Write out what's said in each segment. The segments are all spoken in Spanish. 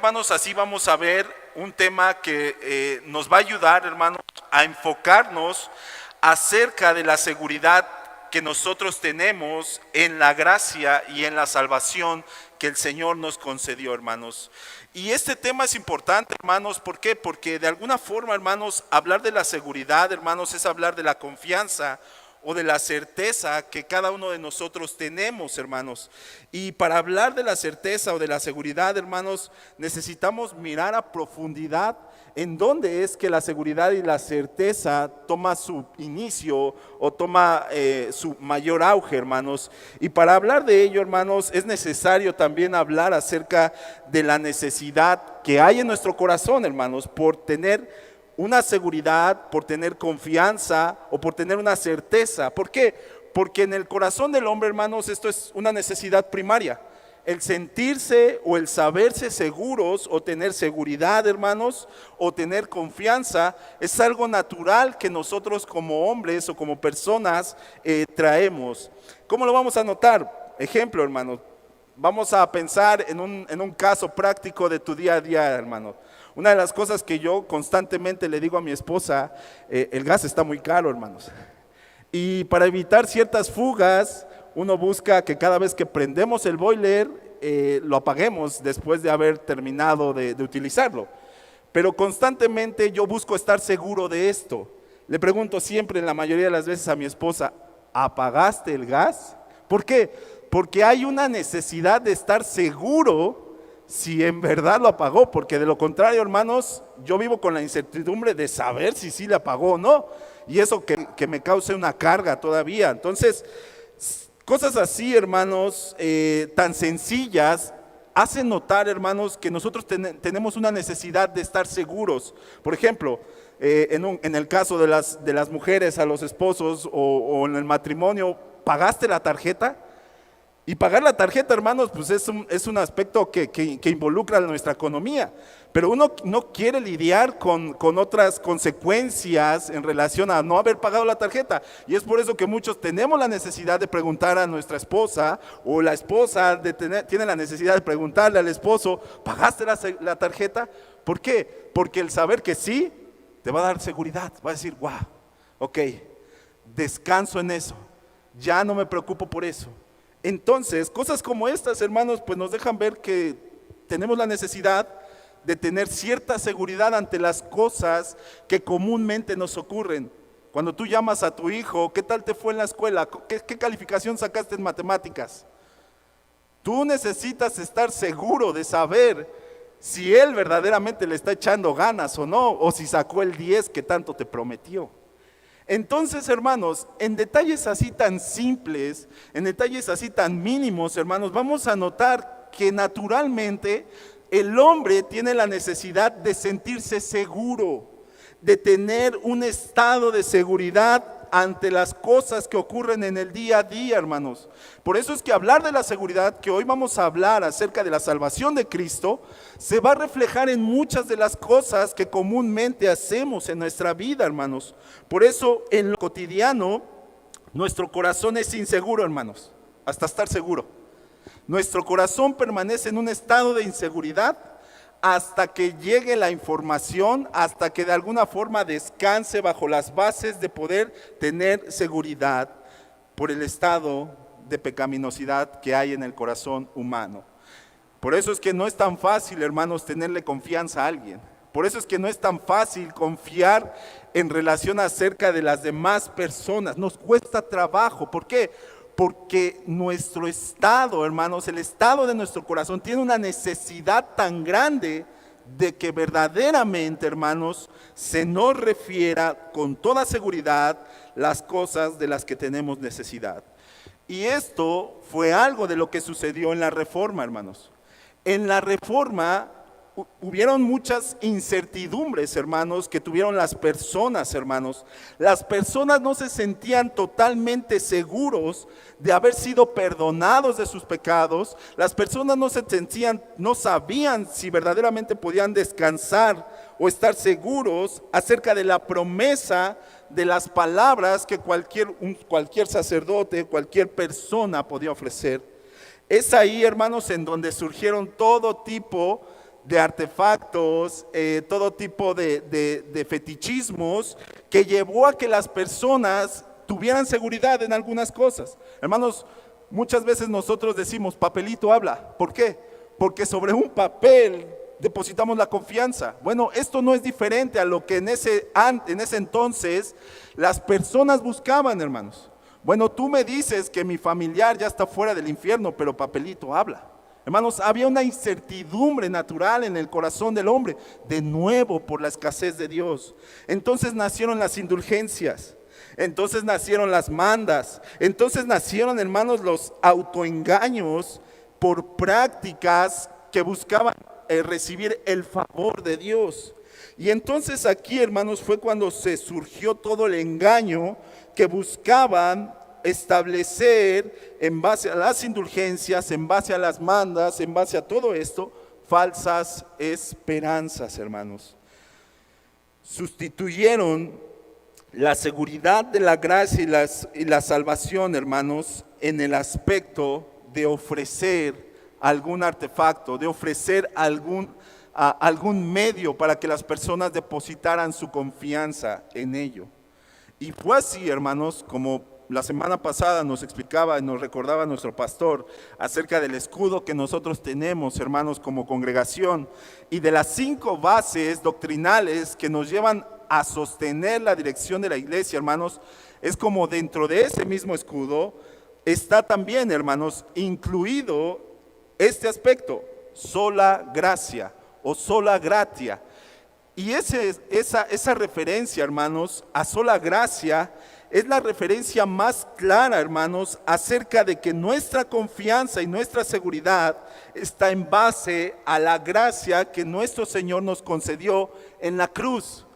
hermanos, así vamos a ver un tema que nos va a ayudar, hermanos, a enfocarnos acerca de la seguridad que nosotros tenemos en la gracia y en la salvación que el Señor nos concedió, hermanos. Y este tema es importante, hermanos, ¿por qué? Porque de alguna forma, hermanos, hablar de la seguridad, hermanos, es hablar de la confianza o de la certeza que cada uno de nosotros tenemos, hermanos. Y para hablar de la certeza o de la seguridad, hermanos, necesitamos mirar a profundidad en dónde es que la seguridad y la certeza toma su inicio o toma su mayor auge, hermanos. Y para hablar de ello, hermanos, es necesario también hablar acerca de la necesidad que hay en nuestro corazón, hermanos, por tener una seguridad, por tener confianza o por tener una certeza. ¿Por qué? Porque en el corazón del hombre, hermanos, esto es una necesidad primaria. El sentirse o el saberse seguros o tener seguridad, hermanos, o tener confianza es algo natural que nosotros como hombres o como personas traemos. ¿Cómo lo vamos a notar? Ejemplo, hermanos, vamos a pensar en un caso práctico de tu día a día, hermano. Una de las cosas que yo constantemente le digo a mi esposa, el gas está muy caro, hermanos. Y para evitar ciertas fugas, uno busca que cada vez que prendemos el boiler, lo apaguemos después de haber terminado de utilizarlo. Pero constantemente yo busco estar seguro de esto. Le pregunto siempre, la mayoría de las veces a mi esposa, ¿apagaste el gas? ¿Por qué? Porque hay una necesidad de estar seguro si en verdad lo apagó, porque de lo contrario, hermanos, yo vivo con la incertidumbre de saber si sí le apagó o no, y eso que me cause una carga todavía. Entonces, cosas así, hermanos, tan sencillas, hacen notar, hermanos, que nosotros tenemos una necesidad de estar seguros. Por ejemplo, en el caso de las mujeres a los esposos o en el matrimonio, ¿pagaste la tarjeta? Y pagar la tarjeta, hermanos, pues es un aspecto que involucra nuestra economía, pero uno no quiere lidiar con otras consecuencias en relación a no haber pagado la tarjeta, y es por eso que muchos tenemos la necesidad de preguntar a nuestra esposa, o la esposa tiene la necesidad de preguntarle al esposo, ¿pagaste la tarjeta? ¿Por qué? Porque el saber que sí, te va a dar seguridad, va a decir, wow, ok, descanso en eso, ya no me preocupo por eso. Entonces, cosas como estas, hermanos, pues nos dejan ver que tenemos la necesidad de tener cierta seguridad ante las cosas que comúnmente nos ocurren. Cuando tú llamas a tu hijo, ¿qué tal te fue en la escuela? ¿Qué calificación sacaste en matemáticas? Tú necesitas estar seguro de saber si él verdaderamente le está echando ganas o no, o si sacó el 10 que tanto te prometió. Entonces, hermanos, en detalles así tan simples, en detalles así tan mínimos, hermanos, vamos a notar que naturalmente el hombre tiene la necesidad de sentirse seguro, de tener un estado de seguridad ante las cosas que ocurren en el día a día, hermanos. Por eso es que hablar de la seguridad, que hoy vamos a hablar acerca de la salvación de Cristo, se va a reflejar en muchas de las cosas que comúnmente hacemos en nuestra vida, hermanos. Por eso en lo cotidiano, nuestro corazón es inseguro, hermanos, hasta estar seguro. Nuestro corazón permanece en un estado de inseguridad hasta que llegue la información, hasta que de alguna forma descanse bajo las bases de poder tener seguridad por el estado de pecaminosidad que hay en el corazón humano. Por eso es que no es tan fácil, hermanos, tenerle confianza a alguien. Por eso es que no es tan fácil confiar en relación acerca de las demás personas. Nos cuesta trabajo. ¿Por qué? Porque nuestro estado, hermanos, el estado de nuestro corazón tiene una necesidad tan grande de que verdaderamente, hermanos, se nos refiera con toda seguridad las cosas de las que tenemos necesidad. Y esto fue algo de lo que sucedió en la Reforma, hermanos. En la Reforma hubieron muchas incertidumbres, hermanos, que tuvieron las personas, hermanos. Las personas no se sentían totalmente seguros de haber sido perdonados de sus pecados. Las personas no sabían si verdaderamente podían descansar o estar seguros acerca de la promesa de las palabras que cualquier sacerdote, cualquier persona podía ofrecer. Es ahí, hermanos, en donde surgieron todo tipo de artefactos, todo tipo de fetichismos que llevó a que las personas tuvieran seguridad en algunas cosas. Hermanos, muchas veces nosotros decimos, papelito habla. ¿Por qué? Porque sobre un papel depositamos la confianza. Bueno, esto no es diferente a lo que en ese entonces las personas buscaban, hermanos. Bueno, tú me dices que mi familiar ya está fuera del infierno, pero papelito habla. Hermanos, había una incertidumbre natural en el corazón del hombre, de nuevo por la escasez de Dios. Entonces nacieron las indulgencias, entonces nacieron las mandas, entonces nacieron, hermanos, los autoengaños por prácticas que buscaban recibir el favor de Dios. Y entonces aquí, hermanos, fue cuando se surgió todo el engaño que buscaban establecer en base a las indulgencias, en base a las mandas, en base a todo esto, falsas esperanzas, hermanos. Sustituyeron la seguridad de la gracia y la salvación, hermanos, en el aspecto de ofrecer algún artefacto, de ofrecer algún medio para que las personas depositaran su confianza en ello. Y fue así, hermanos, como la semana pasada nos explicaba y nos recordaba nuestro pastor acerca del escudo que nosotros tenemos, hermanos, como congregación, y de las 5 bases doctrinales que nos llevan a sostener la dirección de la iglesia, hermanos. Es como dentro de ese mismo escudo está también, hermanos, incluido este aspecto, sola gracia o sola gratia. Y esa referencia, hermanos, a sola gracia es la referencia más clara, hermanos, acerca de que nuestra confianza y nuestra seguridad está en base a la gracia que nuestro Señor nos concedió en la cruz.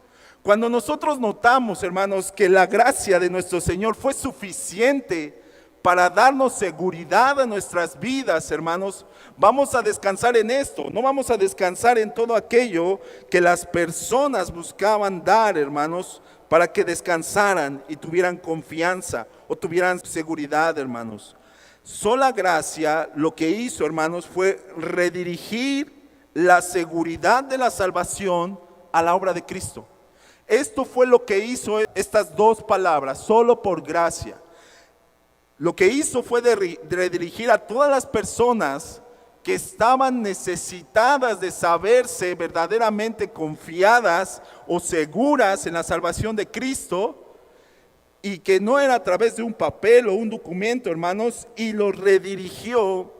Cuando nosotros notamos, hermanos, que la gracia de nuestro Señor fue suficiente para darnos seguridad a nuestras vidas, hermanos, vamos a descansar en esto, no vamos a descansar en todo aquello que las personas buscaban dar, hermanos, para que descansaran y tuvieran confianza o tuvieran seguridad, hermanos. Sola gracia lo que hizo, hermanos, fue redirigir la seguridad de la salvación a la obra de Cristo. Esto fue lo que hizo estas 2 palabras, solo por gracia. Lo que hizo fue redirigir a todas las personas que estaban necesitadas de saberse verdaderamente confiadas o seguras en la salvación de Cristo, y que no era a través de un papel o un documento, hermanos, y lo redirigió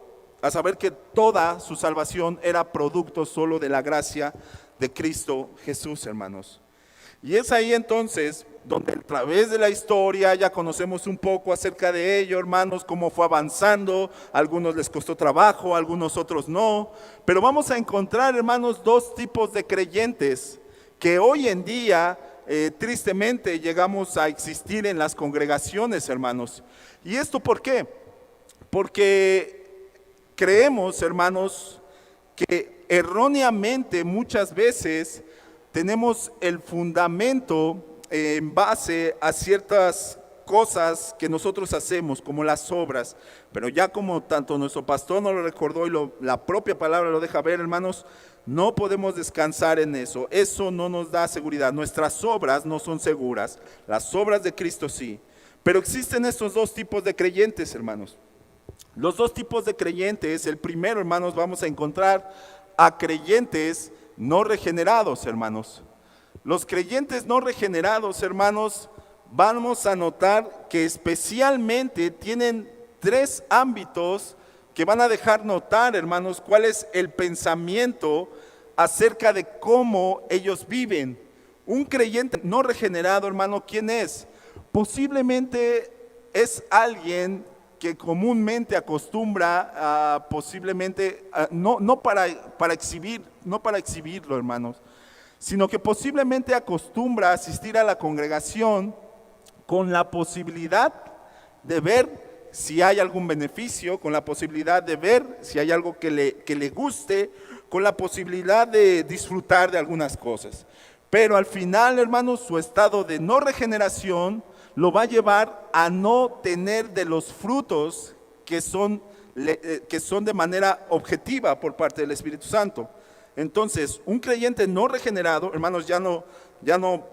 a saber que toda su salvación era producto solo de la gracia de Cristo Jesús, hermanos. Y es ahí entonces donde a través de la historia ya conocemos un poco acerca de ello, hermanos, cómo fue avanzando. A algunos les costó trabajo, a algunos otros no. Pero vamos a encontrar, hermanos, 2 tipos de creyentes que hoy en día, tristemente, llegamos a existir en las congregaciones, hermanos. ¿Y esto por qué? Porque creemos, hermanos, que erróneamente muchas veces tenemos el fundamento en base a ciertas cosas que nosotros hacemos, como las obras, pero ya como tanto nuestro pastor nos lo recordó y la propia palabra lo deja ver, hermanos, no podemos descansar en eso. Eso no nos da seguridad. Nuestras obras no son seguras, las obras de Cristo sí. Pero existen estos 2 tipos de creyentes, hermanos. Los 2 tipos de creyentes, el primero, hermanos, vamos a encontrar a creyentes no regenerados, hermanos. Los creyentes no regenerados, hermanos, vamos a notar que especialmente tienen 3 ámbitos que van a dejar notar, hermanos, cuál es el pensamiento acerca de cómo ellos viven. Un creyente no regenerado, hermano, ¿quién es? Posiblemente es alguien que comúnmente acostumbra a no para exhibirlo, hermanos, sino que posiblemente acostumbra a asistir a la congregación con la posibilidad de ver si hay algún beneficio, con la posibilidad de ver si hay algo que le guste, con la posibilidad de disfrutar de algunas cosas. Pero al final, hermanos, su estado de no regeneración lo va a llevar a no tener de los frutos que son de manera objetiva por parte del Espíritu Santo. Entonces, un creyente no regenerado, hermanos, ya no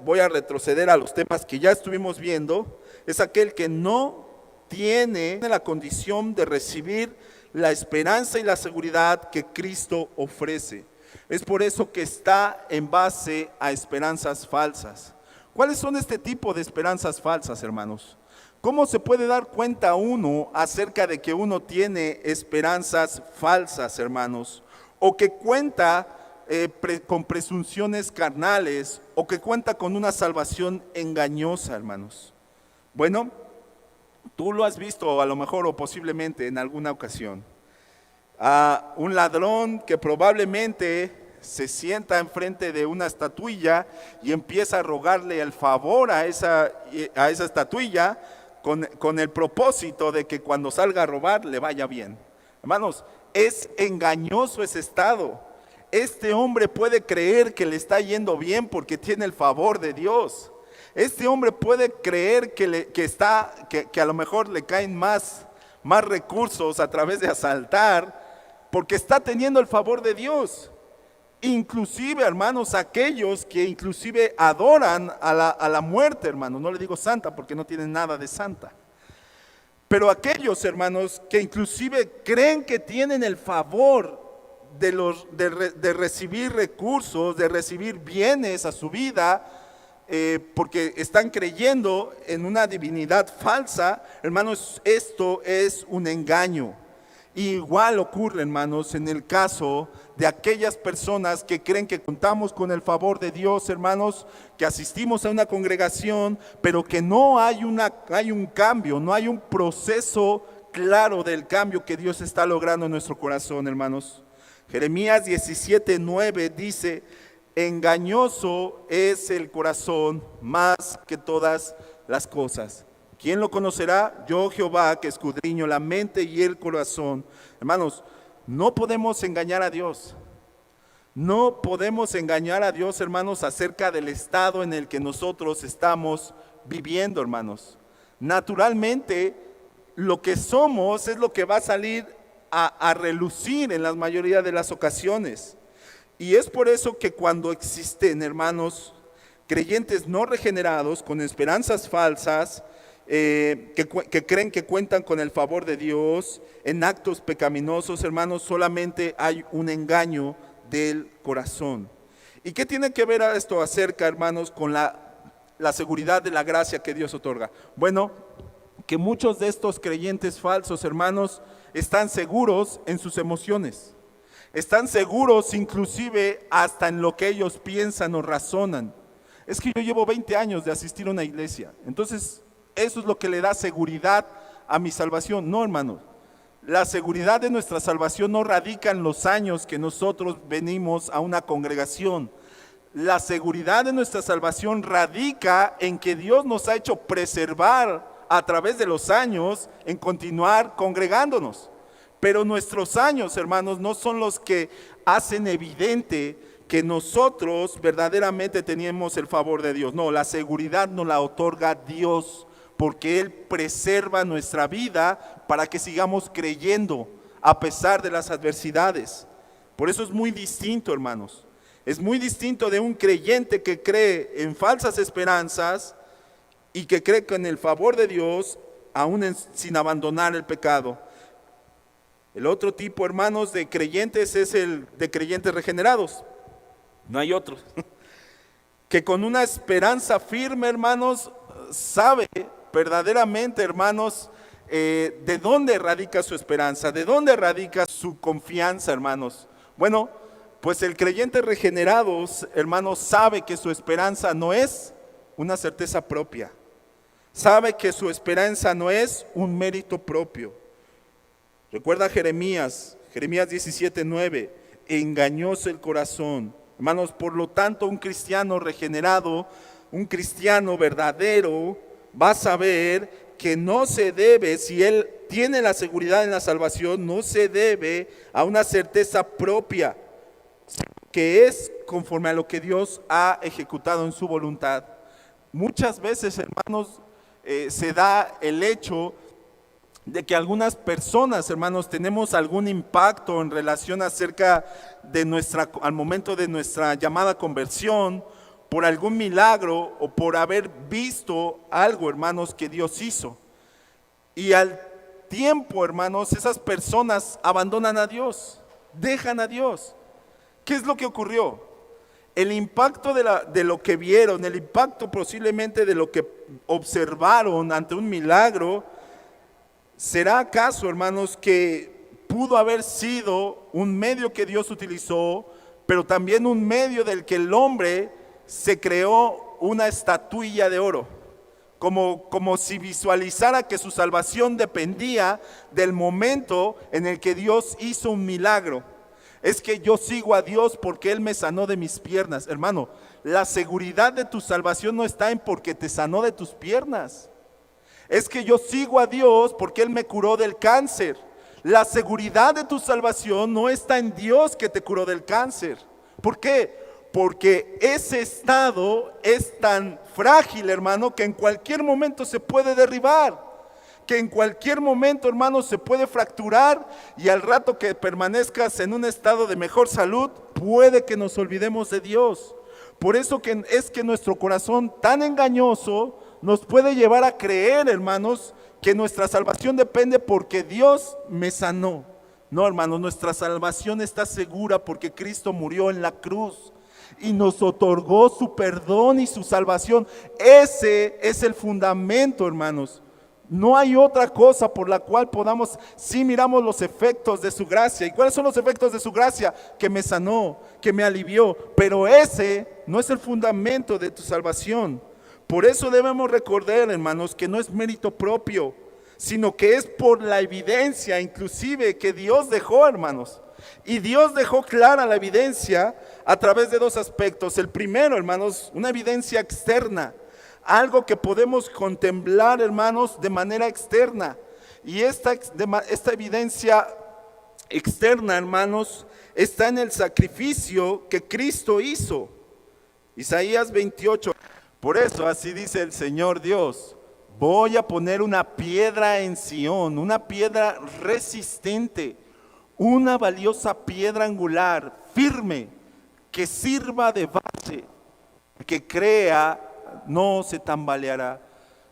voy a retroceder a los temas que ya estuvimos viendo, es aquel que no tiene la condición de recibir la esperanza y la seguridad que Cristo ofrece. Es por eso que está en base a esperanzas falsas. ¿Cuáles son este tipo de esperanzas falsas, hermanos? ¿Cómo se puede dar cuenta uno acerca de que uno tiene esperanzas falsas, hermanos? O que cuenta con presunciones carnales, o que cuenta con una salvación engañosa, hermanos. Bueno, tú lo has visto a lo mejor o posiblemente en alguna ocasión. A un ladrón que probablemente se sienta enfrente de una estatuilla y empieza a rogarle el favor a esa estatuilla con el propósito de que cuando salga a robar le vaya bien. Hermanos, es engañoso ese estado. Este hombre puede creer que le está yendo bien porque tiene el favor de Dios. Este hombre puede creer que a lo mejor le caen más recursos a través de asaltar porque está teniendo el favor de Dios. Inclusive, hermanos, aquellos que inclusive adoran a la muerte, hermanos, no le digo santa porque no tienen nada de santa, pero aquellos, hermanos, que inclusive creen que tienen el favor de recibir recursos, de recibir bienes a su vida, porque están creyendo en una divinidad falsa, hermanos, esto es un engaño. Igual ocurre, hermanos, en el caso de aquellas personas que creen que contamos con el favor de Dios, hermanos, que asistimos a una congregación, pero que no hay un cambio, no hay un proceso claro del cambio que Dios está logrando en nuestro corazón, hermanos. Jeremías 17:9 dice: engañoso es el corazón más que todas las cosas. ¿Quién lo conocerá? Yo, Jehová, que escudriño la mente y el corazón. Hermanos, no podemos engañar a Dios. No podemos engañar a Dios, hermanos, acerca del estado en el que nosotros estamos viviendo, hermanos. Naturalmente, lo que somos es lo que va a salir a relucir en la mayoría de las ocasiones. Y es por eso que cuando existen, hermanos, creyentes no regenerados con esperanzas falsas, que creen que cuentan con el favor de Dios en actos pecaminosos, hermanos, solamente hay un engaño del corazón. ¿Y qué tiene que ver esto acerca, hermanos, con la seguridad de la gracia que Dios otorga? Bueno, que muchos de estos creyentes falsos, hermanos, están seguros en sus emociones, están seguros inclusive hasta en lo que ellos piensan o razonan. Es que yo llevo 20 años de asistir a una iglesia, entonces eso es lo que le da seguridad a mi salvación. No, hermanos, la seguridad de nuestra salvación no radica en los años que nosotros venimos a una congregación. La seguridad de nuestra salvación radica en que Dios nos ha hecho preservar a través de los años en continuar congregándonos. Pero nuestros años, hermanos, no son los que hacen evidente que nosotros verdaderamente tenemos el favor de Dios. No, la seguridad nos la otorga Dios, porque Él preserva nuestra vida para que sigamos creyendo a pesar de las adversidades. Por eso es muy distinto, hermanos. Es muy distinto de un creyente que cree en falsas esperanzas y que cree que en el favor de Dios, aún sin abandonar el pecado. El otro tipo, hermanos, de creyentes es el de creyentes regenerados. No hay otros. Que con una esperanza firme, hermanos, sabe verdaderamente, hermanos, de dónde radica su esperanza, de dónde radica su confianza, hermanos. Bueno, pues el creyente regenerado, hermanos, sabe que su esperanza no es una certeza propia. Sabe que su esperanza no es un mérito propio. Recuerda Jeremías 17:9, engañoso el corazón. Hermanos, por lo tanto, un cristiano regenerado, un cristiano verdadero, va a saber que no se debe, si él tiene la seguridad en la salvación, no se debe a una certeza propia, que es conforme a lo que Dios ha ejecutado en su voluntad. Muchas veces, hermanos, se da el hecho de que algunas personas, hermanos, tenemos algún impacto en relación acerca de al momento de nuestra llamada conversión, por algún milagro o por haber visto algo, hermanos, que Dios hizo. Y al tiempo, hermanos, esas personas abandonan a Dios, dejan a Dios. ¿Qué es lo que ocurrió? El impacto de lo que vieron, el impacto posiblemente de lo que observaron ante un milagro, ¿será acaso, hermanos, que pudo haber sido un medio que Dios utilizó, pero también un medio del que el hombre se creó una estatuilla de oro? Como si visualizara que su salvación dependía del momento en el que Dios hizo un milagro. Es que yo sigo a Dios porque Él me sanó de mis piernas. Hermano, la seguridad de tu salvación no está en porque te sanó de tus piernas. Es que yo sigo a Dios porque Él me curó del cáncer. La seguridad de tu salvación no está en Dios que te curó del cáncer. ¿Por qué? Porque ese estado es tan frágil, hermano, que en cualquier momento se puede derribar. Que en cualquier momento, hermano, se puede fracturar, y al rato que permanezcas en un estado de mejor salud, puede que nos olvidemos de Dios. Por eso es que nuestro corazón tan engañoso nos puede llevar a creer, hermanos, que nuestra salvación depende porque Dios me sanó. No, hermanos, nuestra salvación está segura porque Cristo murió en la cruz y nos otorgó su perdón y su salvación. Ese es el fundamento, hermanos. No hay otra cosa por la cual podamos, si miramos los efectos de su gracia. ¿Y cuáles son los efectos de su gracia? Que me sanó, que me alivió. Pero ese no es el fundamento de tu salvación. Por eso debemos recordar, hermanos, que no es mérito propio, sino que es por la evidencia inclusive que Dios dejó, hermanos. Y Dios dejó clara la evidencia a través de dos aspectos. El primero, hermanos, una evidencia externa. Algo que podemos contemplar, hermanos, de manera externa. Y esta evidencia externa, hermanos, está en el sacrificio que Cristo hizo. Isaías 28. Por eso así dice el Señor Dios: voy a poner una piedra en Sión, una piedra resistente, una valiosa piedra angular, firme, que sirva de base, que crea no se tambaleará.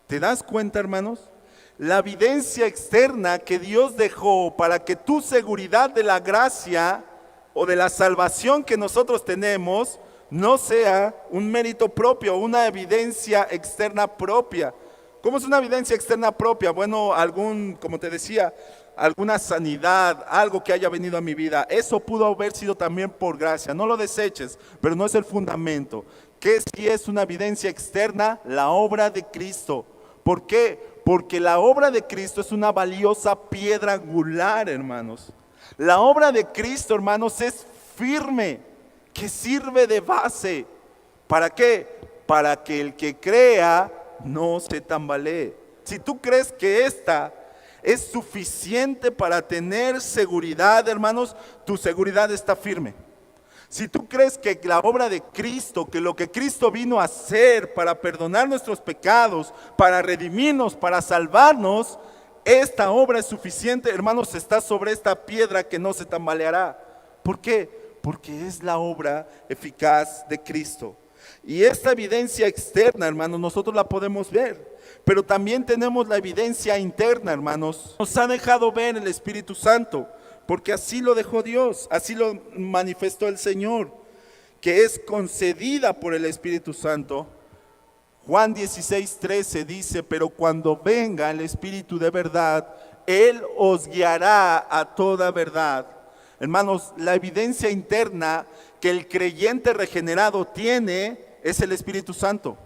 ¿Te das cuenta, hermanos? La evidencia externa que Dios dejó para que tu seguridad de la gracia o de la salvación que nosotros tenemos no sea un mérito propio, una evidencia externa propia. ¿Cómo es una evidencia externa propia? Bueno, como te decía, alguna sanidad, algo que haya venido a mi vida. Eso pudo haber sido también por gracia. No lo deseches, pero no es el fundamento. ¿Qué sí es una evidencia externa? La obra de Cristo. ¿Por qué? Porque la obra de Cristo es una valiosa piedra angular, hermanos. La obra de Cristo, hermanos, es firme, que sirve de base. ¿Para qué? Para que el que crea no se tambalee. Si tú crees que esta es suficiente para tener seguridad, hermanos, tu seguridad está firme. Si tú crees que la obra de Cristo, que lo que Cristo vino a hacer para perdonar nuestros pecados, para redimirnos, para salvarnos, esta obra es suficiente, hermanos, está sobre esta piedra que no se tambaleará. ¿Por qué? Porque es la obra eficaz de Cristo. Y esta evidencia externa, hermanos, nosotros la podemos ver. Pero también tenemos la evidencia interna, hermanos. Nos ha dejado ver el Espíritu Santo. Porque así lo dejó Dios, así lo manifestó el Señor, que es concedida por el Espíritu Santo. Juan 16:13 dice: pero cuando venga el Espíritu de verdad, Él os guiará a toda verdad. Hermanos, la evidencia interna que el creyente regenerado tiene es el Espíritu Santo.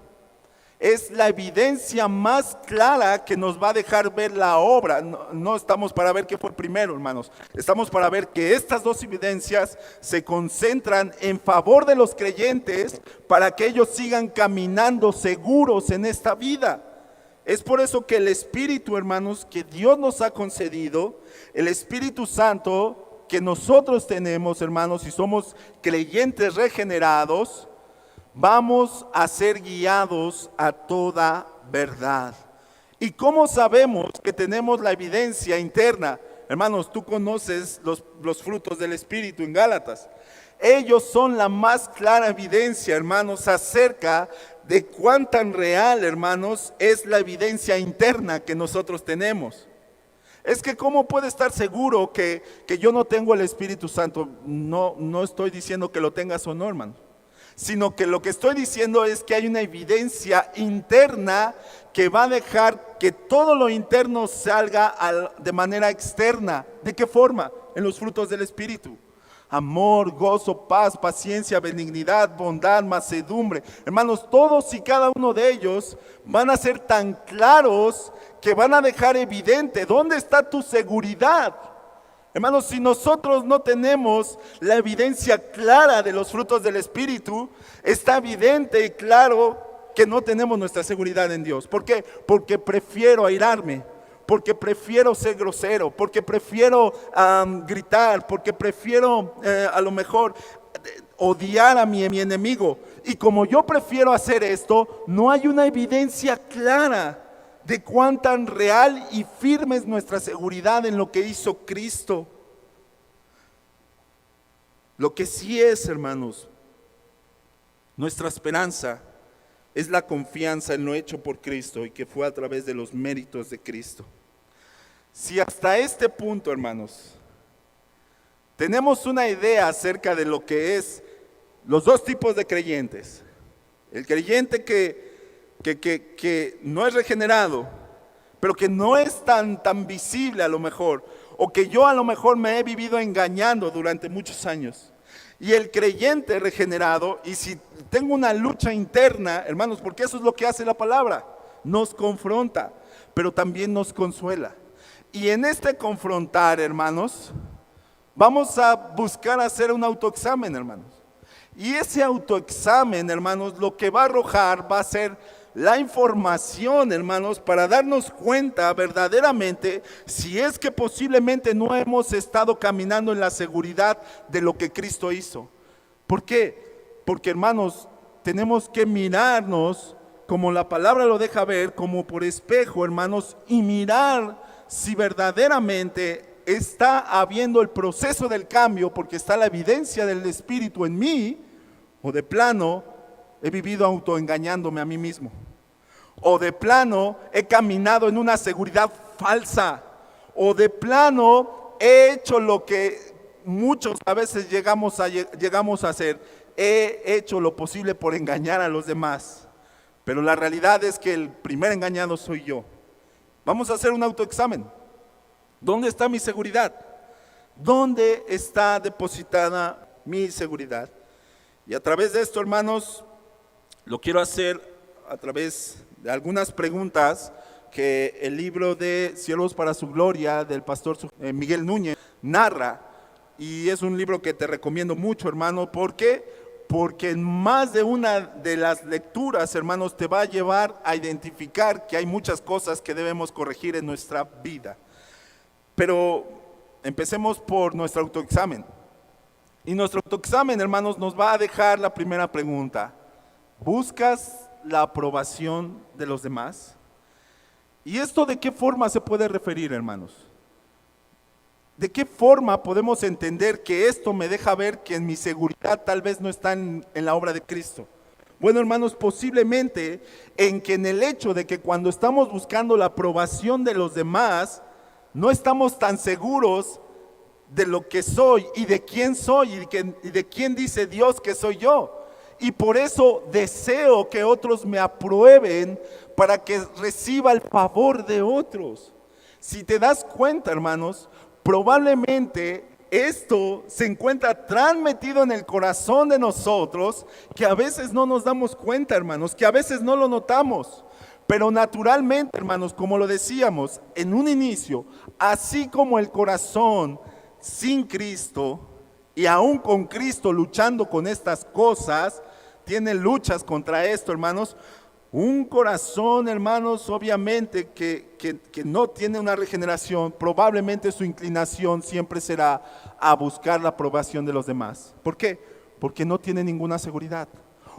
Es la evidencia más clara que nos va a dejar ver la obra. No estamos para ver qué fue primero, hermanos. Estamos para ver que estas dos evidencias se concentran en favor de los creyentes para que ellos sigan caminando seguros en esta vida. Es por eso que el Espíritu, hermanos, que Dios nos ha concedido, el Espíritu Santo que nosotros tenemos, hermanos, si somos creyentes regenerados, vamos a ser guiados a toda verdad. ¿Y cómo sabemos que tenemos la evidencia interna? Hermanos, tú conoces los frutos del Espíritu en Gálatas. Ellos son la más clara evidencia, hermanos, acerca de cuán tan real, hermanos, es la evidencia interna que nosotros tenemos. Es que ¿cómo puede estar seguro que yo no tengo el Espíritu Santo? No estoy diciendo que lo tengas o no, hermano, sino que lo que estoy diciendo es que hay una evidencia interna que va a dejar que todo lo interno salga de manera externa. ¿De qué forma? En los frutos del Espíritu. Amor, gozo, paz, paciencia, benignidad, bondad, mansedumbre. Hermanos, todos y cada uno de ellos van a ser tan claros que van a dejar evidente dónde está tu seguridad. Hermanos, si nosotros no tenemos la evidencia clara de los frutos del Espíritu, está evidente y claro que no tenemos nuestra seguridad en Dios. ¿Por qué? Porque prefiero airarme, porque prefiero ser grosero, porque prefiero gritar, porque prefiero a lo mejor odiar a mi enemigo. Y como yo prefiero hacer esto, no hay una evidencia clara de cuán tan real y firme es nuestra seguridad en lo que hizo Cristo. Lo que sí es, hermanos, nuestra esperanza es la confianza en lo hecho por Cristo y que fue a través de los méritos de Cristo. Si hasta este punto, hermanos, tenemos una idea acerca de lo que es los dos tipos de creyentes, el creyente que no es regenerado, pero que no es tan visible a lo mejor, o que yo a lo mejor me he vivido engañando durante muchos años. Y el creyente regenerado, y si tengo una lucha interna, hermanos, porque eso es lo que hace la palabra, nos confronta, pero también nos consuela. Y en este confrontar, hermanos, vamos a buscar hacer un autoexamen, hermanos. Y ese autoexamen, hermanos, lo que va a arrojar va a ser la información, hermanos, para darnos cuenta verdaderamente si es que posiblemente no hemos estado caminando en la seguridad de lo que Cristo hizo. ¿Por qué? Porque, hermanos, tenemos que mirarnos como la palabra lo deja ver, como por espejo, hermanos, y mirar si verdaderamente está habiendo el proceso del cambio, porque está la evidencia del Espíritu en mí, o de plano he vivido autoengañándome a mí mismo, o de plano he caminado en una seguridad falsa, o de plano he hecho lo que muchos a veces llegamos a hacer, he hecho lo posible por engañar a los demás, pero la realidad es que el primer engañado soy yo. Vamos a hacer un autoexamen. ¿Dónde está mi seguridad? ¿Dónde está depositada mi seguridad? Y a través de esto, hermanos, lo quiero hacer a través de algunas preguntas que el libro de Siervos para su Gloria del pastor Miguel Núñez narra. Y es un libro que te recomiendo mucho, hermano. ¿Por qué? Porque en más de una de las lecturas, hermanos, te va a llevar a identificar que hay muchas cosas que debemos corregir en nuestra vida. Pero empecemos por nuestro autoexamen. Y nuestro autoexamen, hermanos, nos va a dejar la primera pregunta. ¿Buscas la aprobación de los demás? ¿Y esto de qué forma se puede referir, hermanos? ¿De qué forma podemos entender que esto me deja ver que en mi seguridad tal vez no está en la obra de Cristo? Bueno, hermanos, posiblemente en que en el hecho de que cuando estamos buscando la aprobación de los demás, no estamos tan seguros de lo que soy y de quién soy y de quién dice Dios que soy yo. Y por eso deseo que otros me aprueben para que reciba el favor de otros. Si te das cuenta, hermanos, probablemente esto se encuentra tan metido en el corazón de nosotros que a veces no nos damos cuenta, hermanos, que a veces no lo notamos. Pero naturalmente, hermanos, como lo decíamos en un inicio, así como el corazón sin Cristo y aún con Cristo luchando con estas cosas, tiene luchas contra esto, hermanos. Un corazón, hermanos, obviamente que no tiene una regeneración, probablemente su inclinación siempre será a buscar la aprobación de los demás. ¿Por qué? Porque no tiene ninguna seguridad.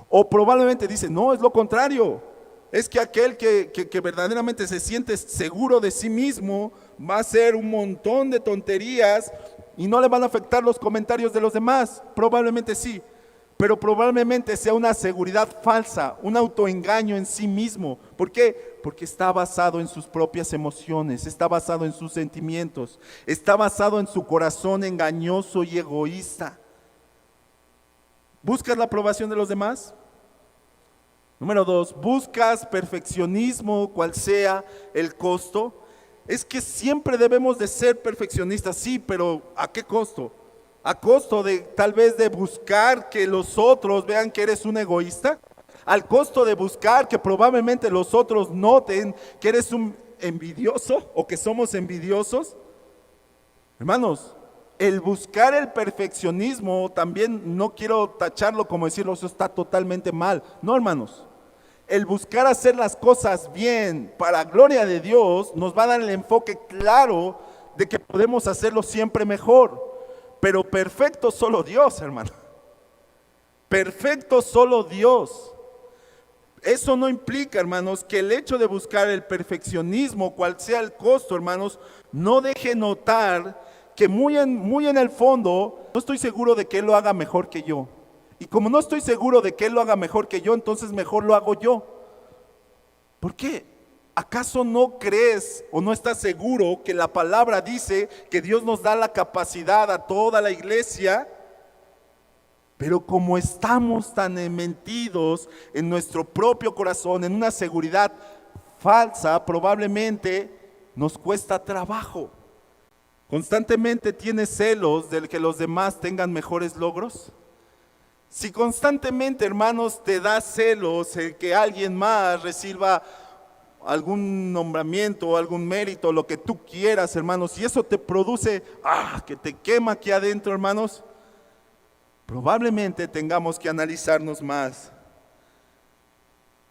O probablemente dice, no, es lo contrario. es que aquel que verdaderamente se siente seguro de sí mismo va a hacer un montón de tonterías y no le van a afectar los comentarios de los demás. Probablemente sí, pero probablemente sea una seguridad falsa, un autoengaño en sí mismo. ¿Por qué? Porque está basado en sus propias emociones, está basado en sus sentimientos, está basado en su corazón engañoso y egoísta. ¿Buscas la aprobación de los demás? Número 2, ¿buscas perfeccionismo, cual sea el costo? Es que siempre debemos de ser perfeccionistas, sí, pero ¿a qué costo? ¿A costo de tal vez de buscar que los otros vean que eres un egoísta? ¿Al costo de buscar que probablemente los otros noten que eres un envidioso o que somos envidiosos? Hermanos, el buscar el perfeccionismo también no quiero tacharlo como decirlo, eso está totalmente mal. No, hermanos. El buscar hacer las cosas bien para gloria de Dios nos va a dar el enfoque claro de que podemos hacerlo siempre mejor. Pero perfecto solo Dios, hermano. Perfecto solo Dios. Eso no implica, hermanos, que el hecho de buscar el perfeccionismo, cual sea el costo, hermanos, no deje notar que muy en el fondo no estoy seguro de que Él lo haga mejor que yo. Y como no estoy seguro de que Él lo haga mejor que yo, entonces mejor lo hago yo. ¿Por qué? ¿Acaso no crees o no estás seguro que la palabra dice que Dios nos da la capacidad a toda la iglesia? Pero como estamos tan metidos en nuestro propio corazón, en una seguridad falsa, probablemente nos cuesta trabajo. ¿Constantemente tienes celos de que los demás tengan mejores logros? Si constantemente, hermanos, te da celos el que alguien más reciba algún nombramiento o algún mérito, lo que tú quieras, hermanos, y eso te produce, que te quema aquí adentro, hermanos, probablemente tengamos que analizarnos más.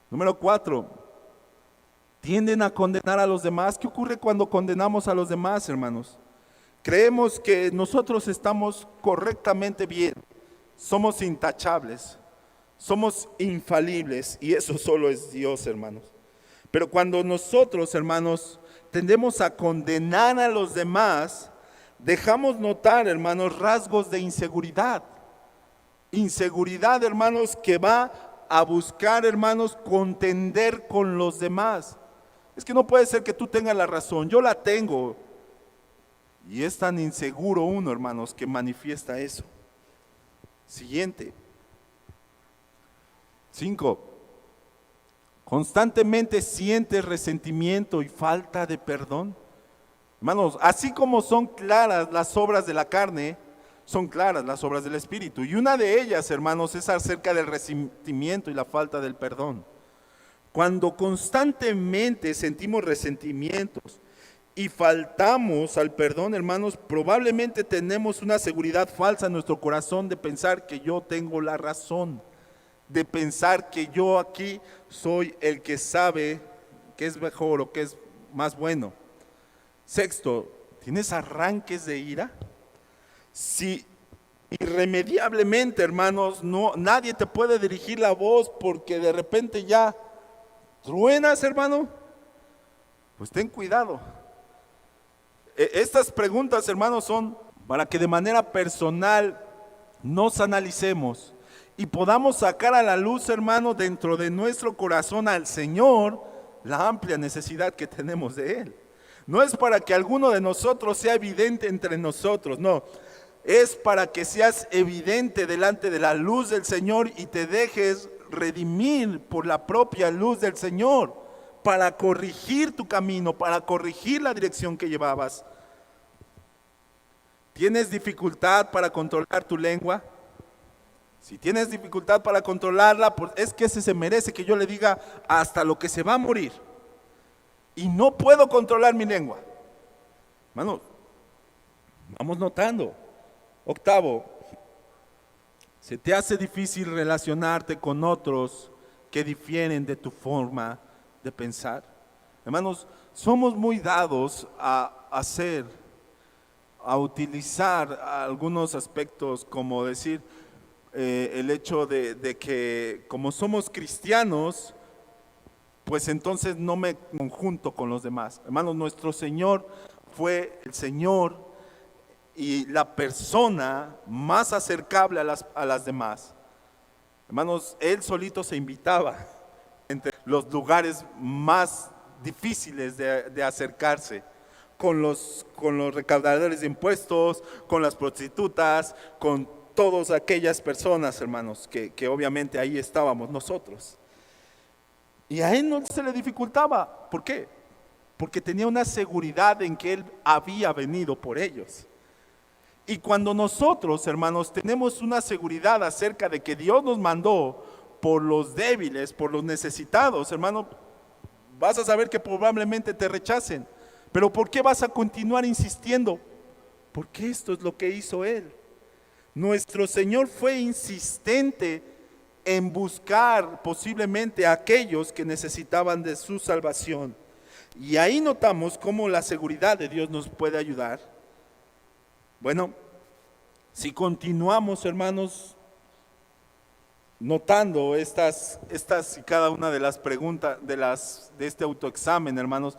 Número 4, tienden a condenar a los demás. ¿Qué ocurre cuando condenamos a los demás, hermanos? Creemos que nosotros estamos correctamente bien. Somos intachables, somos infalibles y eso solo es Dios, hermanos. Pero cuando nosotros, hermanos, tendemos a condenar a los demás, dejamos notar, hermanos, rasgos de inseguridad. Inseguridad, hermanos, que va a buscar, hermanos, contender con los demás. Es que no puede ser que tú tengas la razón, yo la tengo. Y es tan inseguro uno, hermanos, que manifiesta eso. Siguiente. 5. Constantemente sientes resentimiento y falta de perdón. Hermanos, así como son claras las obras de la carne, son claras las obras del Espíritu. Y una de ellas, hermanos, es acerca del resentimiento y la falta del perdón. Cuando constantemente sentimos resentimientos y faltamos al perdón, hermanos, probablemente tenemos una seguridad falsa en nuestro corazón de pensar que yo tengo la razón, de pensar que yo aquí soy el que sabe qué es mejor o qué es más bueno. 6, ¿tienes arranques de ira? Si irremediablemente, hermanos, nadie te puede dirigir la voz porque de repente ya truenas, hermano, pues ten cuidado. Estas preguntas, hermanos, son para que de manera personal nos analicemos y podamos sacar a la luz, hermano, dentro de nuestro corazón al Señor, la amplia necesidad que tenemos de Él. No es para que alguno de nosotros sea evidente entre nosotros, no. Es para que seas evidente delante de la luz del Señor y te dejes redimir por la propia luz del Señor, para corregir tu camino, para corregir la dirección que llevabas. ¿Tienes dificultad para controlar tu lengua? Si tienes dificultad para controlarla, pues es que ese se merece que yo le diga hasta lo que se va a morir. Y no puedo controlar mi lengua. Hermanos, vamos notando. 8, se te hace difícil relacionarte con otros que difieren de tu forma de pensar. Hermanos, somos muy dados a utilizar algunos aspectos, como decir, el hecho de que como somos cristianos, pues entonces no me conjunto con los demás. Hermanos, nuestro Señor fue el Señor y la persona más acercable a las demás. Hermanos, Él solito se invitaba entre los lugares más difíciles de acercarse, con los recaudadores de impuestos, con las prostitutas, con todas aquellas personas, hermanos, que obviamente ahí estábamos nosotros. Y a Él no se le dificultaba. ¿Por qué? Porque tenía una seguridad en que Él había venido por ellos. Y cuando nosotros, hermanos, tenemos una seguridad acerca de que Dios nos mandó por los débiles, por los necesitados, hermano, vas a saber que probablemente te rechacen. Pero ¿por qué vas a continuar insistiendo? Porque esto es lo que hizo Él. Nuestro Señor fue insistente en buscar posiblemente a aquellos que necesitaban de su salvación. Y ahí notamos cómo la seguridad de Dios nos puede ayudar. Bueno, si continuamos, hermanos, notando estas y cada una de las preguntas de este autoexamen, hermanos,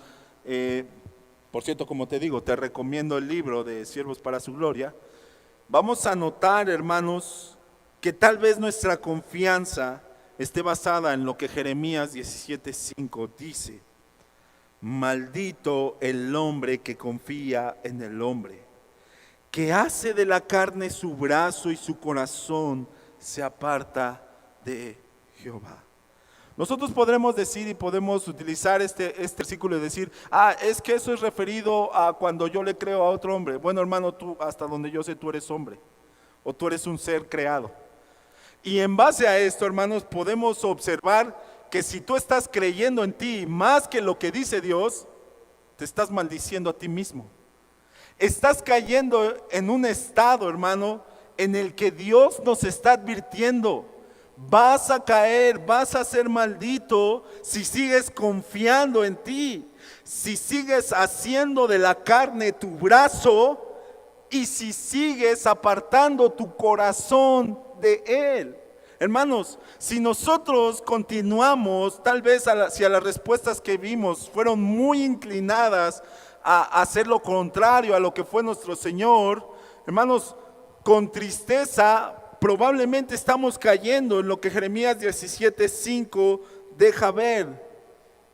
por cierto, como te digo, te recomiendo el libro de Siervos para su Gloria. Vamos a notar, hermanos, que tal vez nuestra confianza esté basada en lo que Jeremías 17:5 dice: maldito el hombre que confía en el hombre, que hace de la carne su brazo y su corazón se aparta de Jehová. Nosotros podremos decir y podemos utilizar este versículo y decir: es que eso es referido a cuando yo le creo a otro hombre. Bueno, hermano, tú, hasta donde yo sé, tú eres hombre, o tú eres un ser creado. Y en base a esto, hermanos, podemos observar que si tú estás creyendo en ti más que lo que dice Dios, te estás maldiciendo a ti mismo. Estás cayendo en un estado, hermano, en el que Dios nos está advirtiendo: vas a caer, vas a ser maldito si sigues confiando en ti, si sigues haciendo de la carne tu brazo y si sigues apartando tu corazón de Él. Hermanos, si nosotros continuamos, tal vez si a las respuestas que vimos fueron muy inclinadas a hacer lo contrario a lo que fue nuestro Señor, hermanos, con tristeza probablemente estamos cayendo en lo que Jeremías 17:5 deja ver.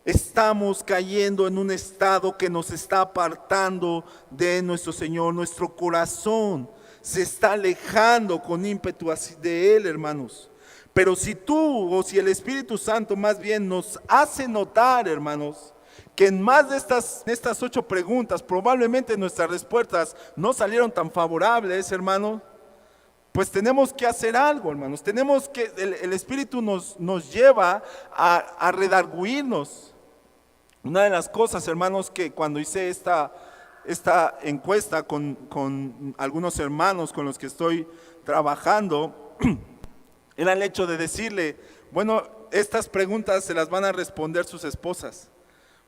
Estamos cayendo en un estado que nos está apartando de nuestro Señor. Nuestro corazón se está alejando con ímpetu de Él, hermanos. Pero si tú, o si el Espíritu Santo más bien nos hace notar, hermanos, que en más de estas 8 preguntas probablemente nuestras respuestas no salieron tan favorables, hermanos, pues tenemos que hacer algo, hermanos. Tenemos que, el Espíritu nos lleva a redarguirnos. Una de las cosas, hermanos, que cuando hice esta encuesta con algunos hermanos con los que estoy trabajando, era el hecho de decirle: bueno, estas preguntas se las van a responder sus esposas.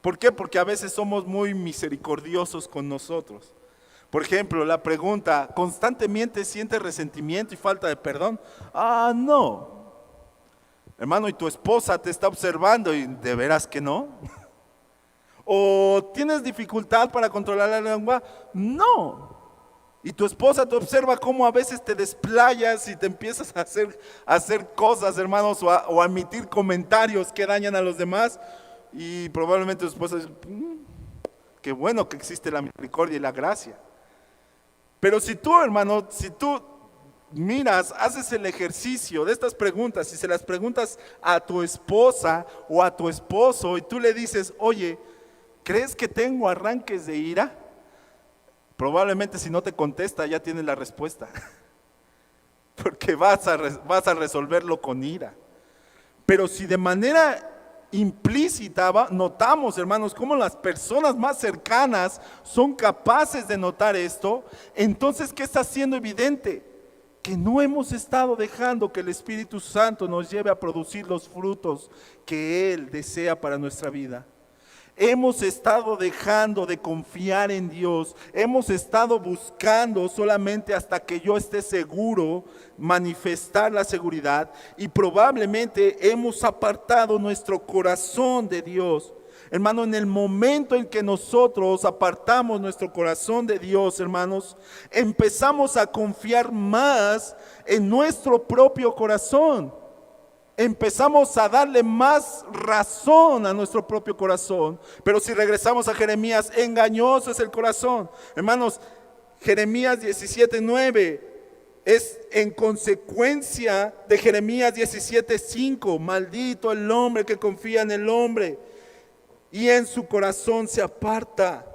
¿Por qué? Porque a veces somos muy misericordiosos con nosotros. Por ejemplo, la pregunta: ¿constantemente sientes resentimiento y falta de perdón? No. Hermano, ¿y tu esposa te está observando y de veras que no? ¿O tienes dificultad para controlar la lengua? No. Y tu esposa te observa cómo a veces te desplayas y te empiezas a hacer cosas, hermanos, o a emitir comentarios que dañan a los demás. Y probablemente tu esposa dice: qué bueno que existe la misericordia y la gracia. Pero si tú, hermano, si tú miras, haces el ejercicio de estas preguntas y se las preguntas a tu esposa o a tu esposo y tú le dices: oye, ¿crees que tengo arranques de ira? Probablemente si no te contesta ya tienes la respuesta, porque vas a resolverlo con ira. Pero si de manera implícita notamos, hermanos, cómo las personas más cercanas son capaces de notar esto, entonces ¿qué está siendo evidente? Que no hemos estado dejando que el Espíritu Santo nos lleve a producir los frutos que Él desea para nuestra vida. Hemos estado dejando de confiar en Dios. Hemos estado buscando solamente hasta que yo esté seguro manifestar la seguridad. Y probablemente hemos apartado nuestro corazón de Dios. Hermano, en el momento en que nosotros apartamos nuestro corazón de Dios, hermanos, empezamos a confiar más en nuestro propio corazón. Empezamos a darle más razón a nuestro propio corazón. Pero si regresamos a Jeremías, engañoso es el corazón. Hermanos, Jeremías 17:9 es en consecuencia de Jeremías 17:5. Maldito el hombre que confía en el hombre y en su corazón se aparta.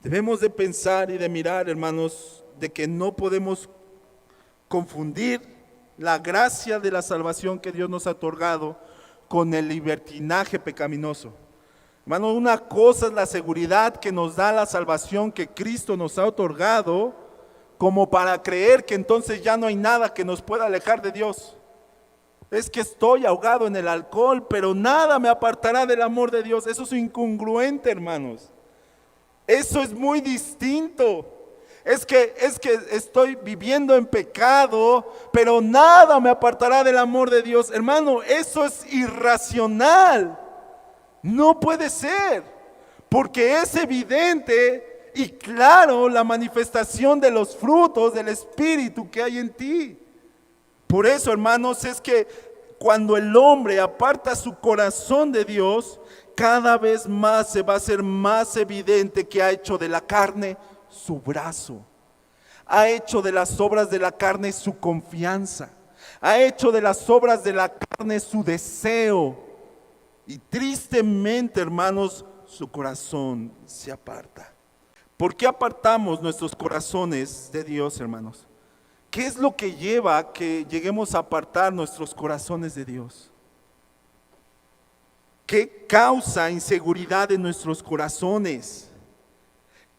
Debemos de pensar y de mirar, hermanos, de que no podemos confundir la gracia de la salvación que Dios nos ha otorgado con el libertinaje pecaminoso. Hermano, una cosa es la seguridad que nos da la salvación que Cristo nos ha otorgado, como para creer que entonces ya no hay nada que nos pueda alejar de Dios. Es que estoy ahogado en el alcohol, pero nada me apartará del amor de Dios. Eso es incongruente, hermanos. Eso es muy distinto. Es que estoy viviendo en pecado, pero nada me apartará del amor de Dios. Hermano, eso es irracional. No puede ser, porque es evidente y claro la manifestación de los frutos del Espíritu que hay en ti. Por eso, hermanos, es que cuando el hombre aparta su corazón de Dios, cada vez más se va a hacer más evidente que ha hecho de la carne su brazo, ha hecho de las obras de la carne su confianza, ha hecho de las obras de la carne su deseo, y tristemente, hermanos, su corazón se aparta. ¿Por qué apartamos nuestros corazones de Dios, hermanos? ¿Qué es lo que lleva a que lleguemos a apartar nuestros corazones de Dios? ¿Qué causa inseguridad en nuestros corazones?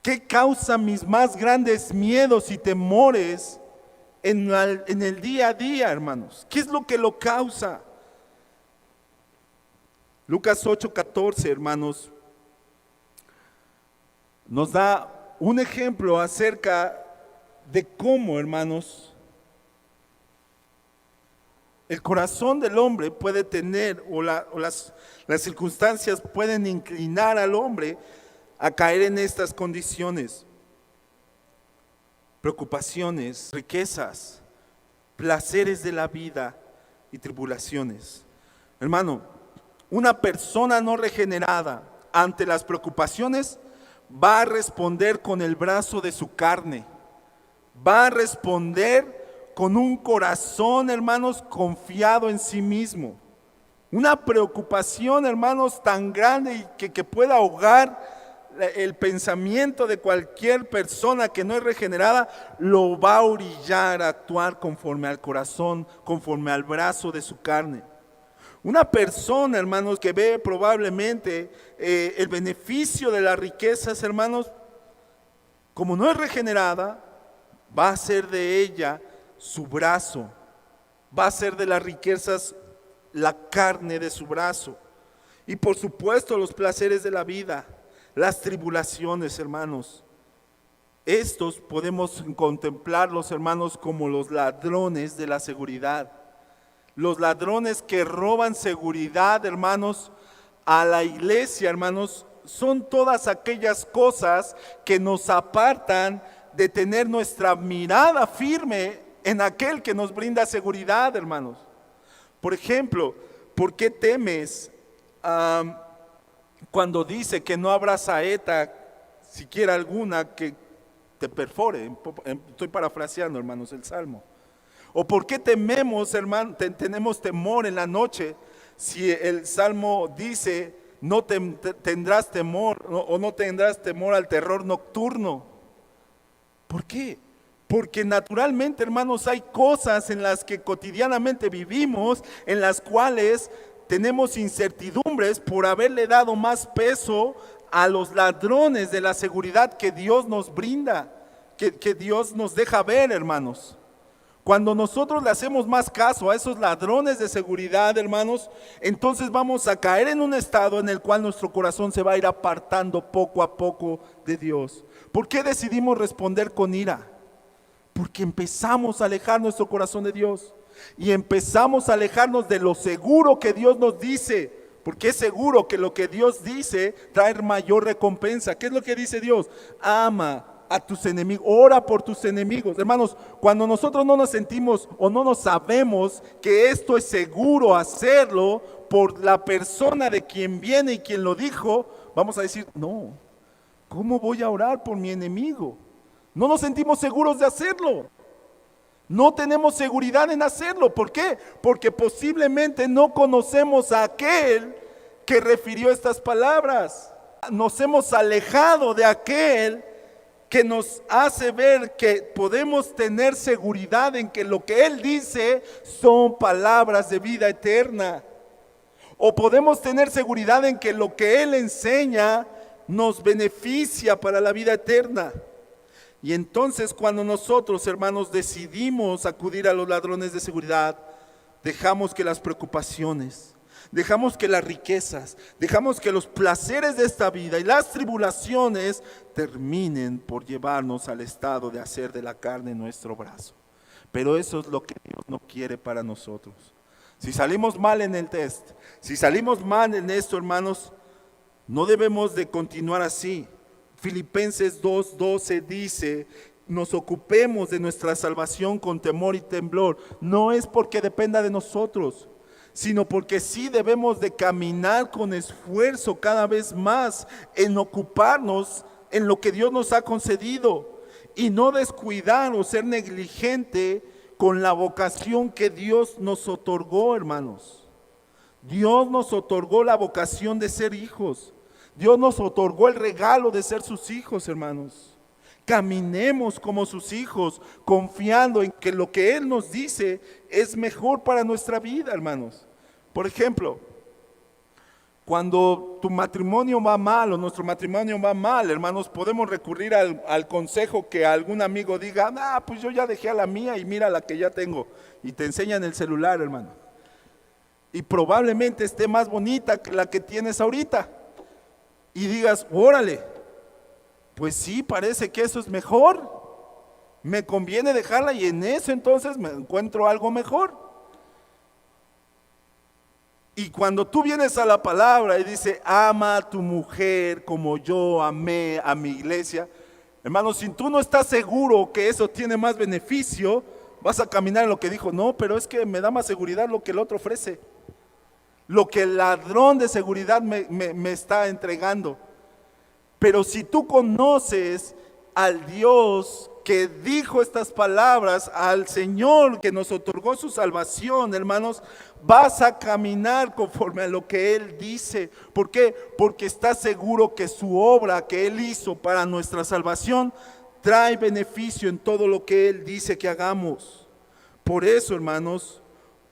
¿Qué causa mis más grandes miedos y temores en el día a día, hermanos? ¿Qué es lo que lo causa? Lucas 8:14, hermanos, nos da un ejemplo acerca de cómo, hermanos, el corazón del hombre puede tener, o las circunstancias pueden inclinar al hombre a caer en estas condiciones: preocupaciones, riquezas, placeres de la vida y tribulaciones. Hermano, una persona no regenerada ante las preocupaciones va a responder con el brazo de su carne, va a responder con un corazón, hermanos, confiado en sí mismo. Una preocupación, hermanos, tan grande y que pueda ahogar el pensamiento de cualquier persona que no es regenerada, lo va a orillar a actuar conforme al corazón, conforme al brazo de su carne. Una persona, hermanos, que ve probablemente el beneficio de las riquezas, hermanos, como no es regenerada, va a hacer de ella su brazo, va a hacer de las riquezas la carne de su brazo. Y por supuesto los placeres de la vida, las tribulaciones, hermanos. Estos podemos contemplarlos, hermanos, como los ladrones de la seguridad. Los ladrones que roban seguridad, hermanos, a la iglesia, hermanos, son todas aquellas cosas que nos apartan de tener nuestra mirada firme en aquel que nos brinda seguridad, hermanos. Por ejemplo, ¿por qué temes cuando dice que no habrá saeta siquiera alguna que te perfore? Estoy parafraseando, hermanos, el Salmo. ¿O por qué tememos, hermano, tenemos temor en la noche si el Salmo dice no tendrás temor o no tendrás temor al terror nocturno? ¿Por qué? Porque naturalmente, hermanos, hay cosas en las que cotidianamente vivimos, en las cuales tenemos incertidumbres por haberle dado más peso a los ladrones de la seguridad que Dios nos brinda, que Dios nos deja ver, hermanos. Cuando nosotros le hacemos más caso a esos ladrones de seguridad, hermanos, entonces vamos a caer en un estado en el cual nuestro corazón se va a ir apartando poco a poco de Dios. ¿Por qué decidimos responder con ira? Porque empezamos a alejar nuestro corazón de Dios y empezamos a alejarnos de lo seguro que Dios nos dice, porque es seguro que lo que Dios dice trae mayor recompensa. ¿Qué es lo que dice Dios? Ama a tus enemigos, ora por tus enemigos. Hermanos, cuando nosotros no nos sentimos o no nos sabemos que esto es seguro hacerlo por la persona de quien viene y quien lo dijo, vamos a decir, no, ¿cómo voy a orar por mi enemigo? No nos sentimos seguros de hacerlo. No tenemos seguridad en hacerlo. ¿Por qué? Porque posiblemente no conocemos a aquel que refirió estas palabras. Nos hemos alejado de aquel que nos hace ver que podemos tener seguridad en que lo que Él dice son palabras de vida eterna. O podemos tener seguridad en que lo que Él enseña nos beneficia para la vida eterna. Y entonces cuando nosotros, hermanos, decidimos acudir a los ladrones de seguridad, dejamos que las preocupaciones, dejamos que las riquezas, dejamos que los placeres de esta vida y las tribulaciones terminen por llevarnos al estado de hacer de la carne nuestro brazo. Pero eso es lo que Dios no quiere para nosotros. Si salimos mal en el test, si salimos mal en esto, hermanos, no debemos de continuar así. Filipenses 2:12 dice, nos ocupemos de nuestra salvación con temor y temblor. No es porque dependa de nosotros, sino porque sí debemos de caminar con esfuerzo cada vez más en ocuparnos en lo que Dios nos ha concedido y no descuidar o ser negligente con la vocación que Dios nos otorgó, hermanos. Dios nos otorgó la vocación de ser hijos. Dios nos otorgó el regalo de ser sus hijos, hermanos. Caminemos como sus hijos, confiando en que lo que Él nos dice es mejor para nuestra vida, hermanos. Por ejemplo, cuando tu matrimonio va mal o nuestro matrimonio va mal, hermanos, podemos recurrir al consejo que algún amigo diga, pues yo ya dejé a la mía y mira la que ya tengo. Y te enseñan el celular, hermano. Y probablemente esté más bonita que la que tienes ahorita. Y digas, órale, pues sí, parece que eso es mejor. Me conviene dejarla y en eso entonces me encuentro algo mejor. Y cuando tú vienes a la palabra y dice, ama a tu mujer como yo amé a mi iglesia, hermano, si tú no estás seguro que eso tiene más beneficio, vas a caminar en lo que dijo, no, pero es que me da más seguridad lo que el otro ofrece. Lo que el ladrón de seguridad me está entregando. Pero si tú conoces al Dios que dijo estas palabras, al Señor que nos otorgó su salvación, hermanos, vas a caminar conforme a lo que Él dice. ¿Por qué? Porque estás seguro que su obra que Él hizo para nuestra salvación trae beneficio en todo lo que Él dice que hagamos. Por eso, hermanos,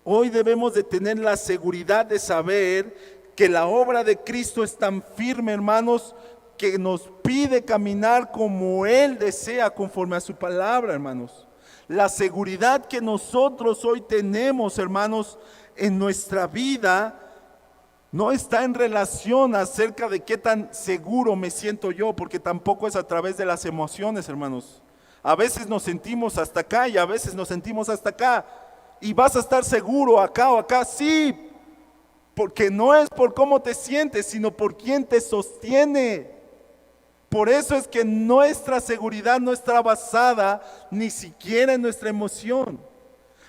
hoy debemos de tener la seguridad de saber que la obra de Cristo es tan firme, hermanos, que nos pide caminar como Él desea, conforme a su palabra, hermanos. La seguridad que nosotros hoy tenemos, hermanos, en nuestra vida, no está en relación acerca de qué tan seguro me siento yo, porque tampoco es a través de las emociones, hermanos. A veces nos sentimos hasta acá y a veces nos sentimos hasta acá. Y vas a estar seguro acá o acá, sí, porque no es por cómo te sientes, sino por quién te sostiene. Por eso es que nuestra seguridad no está basada ni siquiera en nuestra emoción.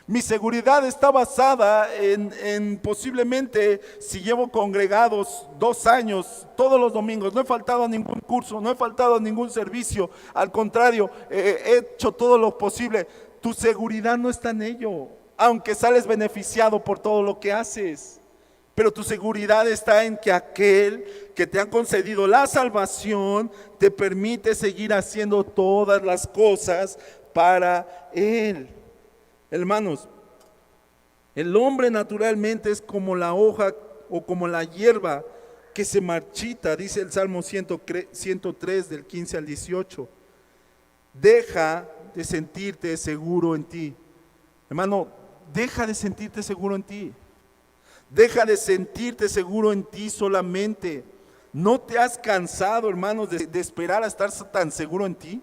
Mi seguridad está basada en posiblemente, si llevo congregados 2 años, todos los domingos, no he faltado a ningún curso, no he faltado a ningún servicio, al contrario, he hecho todo lo posible. Tu seguridad no está en ello, aunque sales beneficiado por todo lo que haces. Pero tu seguridad está en que aquel que te ha concedido la salvación te permite seguir haciendo todas las cosas para Él. Hermanos, el hombre naturalmente es como la hoja o como la hierba que se marchita, dice el Salmo 103 del 15 al 18. Deja de sentirte seguro en ti. Hermano, deja de sentirte seguro en ti. Deja de sentirte seguro en ti solamente. ¿No te has cansado, hermanos, de esperar a estar tan seguro en ti?